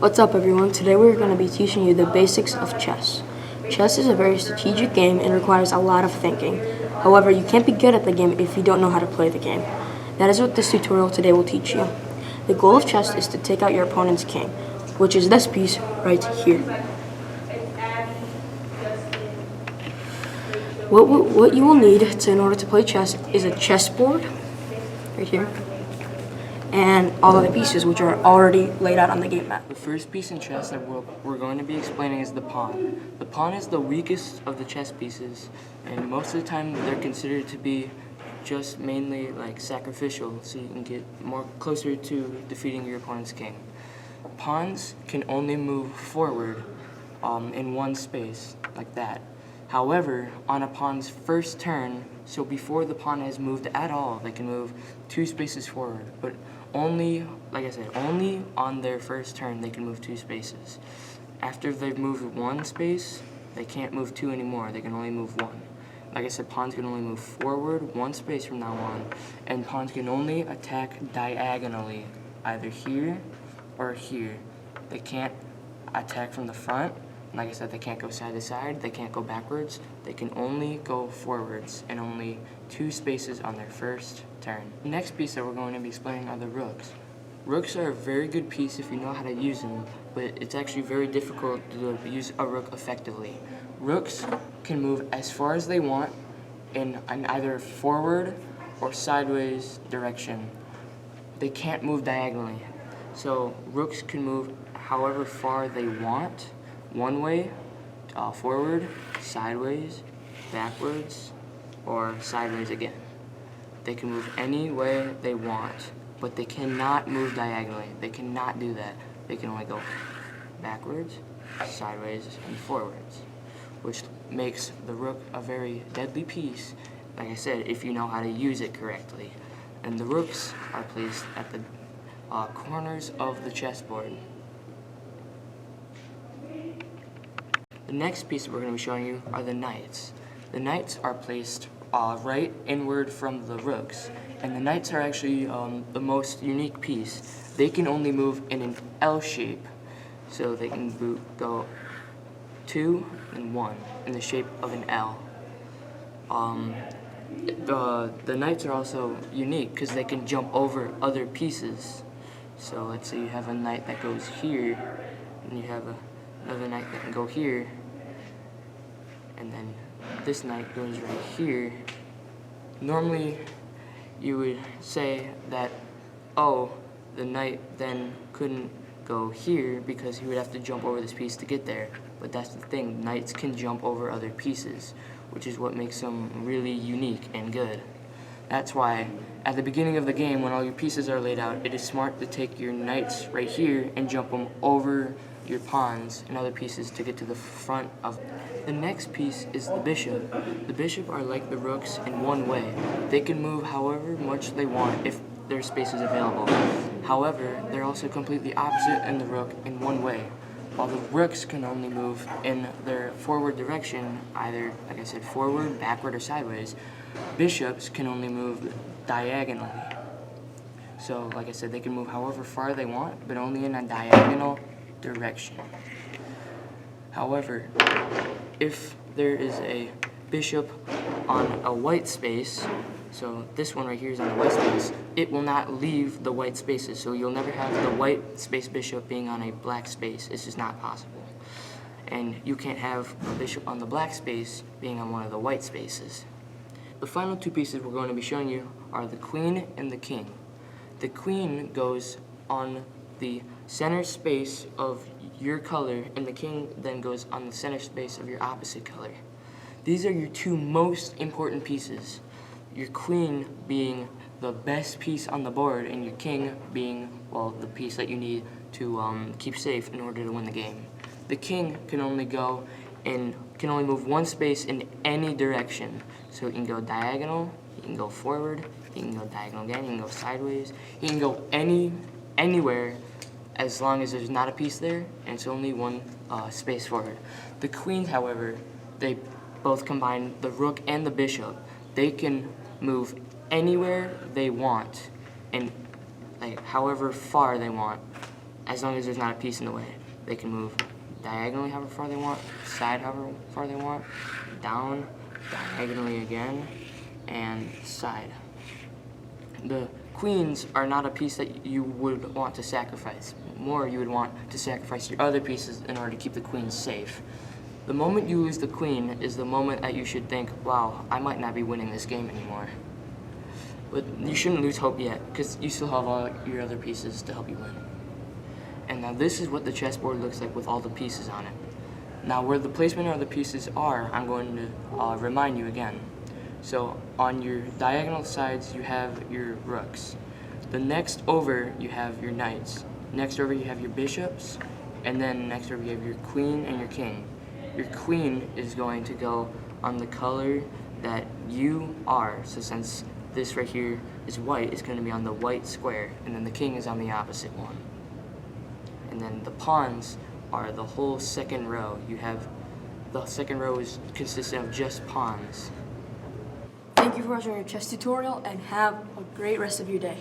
What's up, everyone? Today we're going to be teaching you the basics of chess. Chess is a very strategic game and requires a lot of thinking. However, you can't be good at the game if you don't know how to play the game. That is what this tutorial today will teach you. The goal of chess is to take out your opponent's king, which is this piece right here. What you will need in order to play chess is a chessboard, right here, and all of the pieces which are already laid out on the game map. The first piece in chess that we're going to be explaining is the pawn. The pawn is the weakest of the chess pieces, and most of the time they're considered to be just mainly like sacrificial, so you can get more closer to defeating your opponent's king. Pawns can only move forward in one space, like that. However, on a pawn's first turn, so before the pawn has moved at all, they can move 2 spaces forward, but only, like I said, only on their first turn they can move 2 spaces. After they've moved 1 space, they can't move 2 anymore, they can only move 1. Like I said, pawns can only move forward 1 space from now on, and pawns can only attack diagonally, either here or here. They can't attack from the front. Like I said, they can't go side to side, they can't go backwards, they can only go forwards, and only 2 spaces on their first turn. The next piece that we're going to be explaining are the rooks. Rooks are a very good piece if you know how to use them, but it's actually very difficult to use a rook effectively. Rooks can move as far as they want in an either forward or sideways direction. They can't move diagonally. So rooks can move however far they want, one way, forward, sideways, backwards, or sideways again. They can move any way they want, but they cannot move diagonally. They cannot do that. They can only go backwards, sideways, and forwards, which makes the rook a very deadly piece, like I said, if you know how to use it correctly. And the rooks are placed at the corners of the chessboard. The next piece that we're going to be showing you are the knights. The knights are placed right inward from the rooks, and the knights are actually the most unique piece. They can only move in an L shape, so they can go 2 and 1 in the shape of an L. The knights are also unique because they can jump over other pieces. So let's say you have a knight that goes here, and you have another knight that can go here, and then this knight goes right here. Normally, you would say that, oh, the knight then couldn't go here because he would have to jump over this piece to get there. But that's the thing, knights can jump over other pieces, which is what makes them really unique and good. That's why at the beginning of the game, when all your pieces are laid out, it is smart to take your knights right here and jump them over your pawns and other pieces to get to the front of. The next piece is the bishop. The bishop are like the rooks in one way. They can move however much they want if their space is available. However, they're also completely opposite in the rook in one way. While the rooks can only move in their forward direction, either, like I said, forward, backward, or sideways, bishops can only move diagonally. So, like I said, they can move however far they want, but only in a diagonal direction. However, if there is a bishop on a white space, so this one right here is on the white space, it will not leave the white spaces, so you'll never have the white space bishop being on a black space. It's just not possible. And you can't have a bishop on the black space being on one of the white spaces. The final 2 pieces we're going to be showing you are the queen and the king. The queen goes on the center space of your color, and the king then goes on the center space of your opposite color. These are your 2 most important pieces. Your queen being the best piece on the board, and your king being, well, the piece that you need to keep safe in order to win the game. The king can only move 1 space in any direction. So he can go diagonal, he can go forward, he can go diagonal again, he can go sideways, he can go anywhere as long as there's not a piece there, and it's only 1 space forward. The queens, however, they both combine the rook and the bishop. They can move anywhere they want, and like however far they want, as long as there's not a piece in the way. They can move diagonally however far they want, side however far they want, down, diagonally again, and side. The queens are not a piece that you would want to sacrifice. More, you would want to sacrifice your other pieces in order to keep the queens safe. The moment you lose the queen is the moment that you should think, wow, I might not be winning this game anymore. But you shouldn't lose hope yet, because you still have all your other pieces to help you win. And now this is what the chessboard looks like with all the pieces on it. Now where the placement of the pieces are, I'm going to remind you again. So on your diagonal sides, you have your rooks. The next over, you have your knights. Next over, you have your bishops. And then next over, you have your queen and your king. Your queen is going to go on the color that you are. So since this right here is white, it's going to be on the white square. And then the king is on the opposite one. And then the pawns are the whole second row. You have, the second row is consistent of just pawns. Thank you for watching our chess tutorial and have a great rest of your day.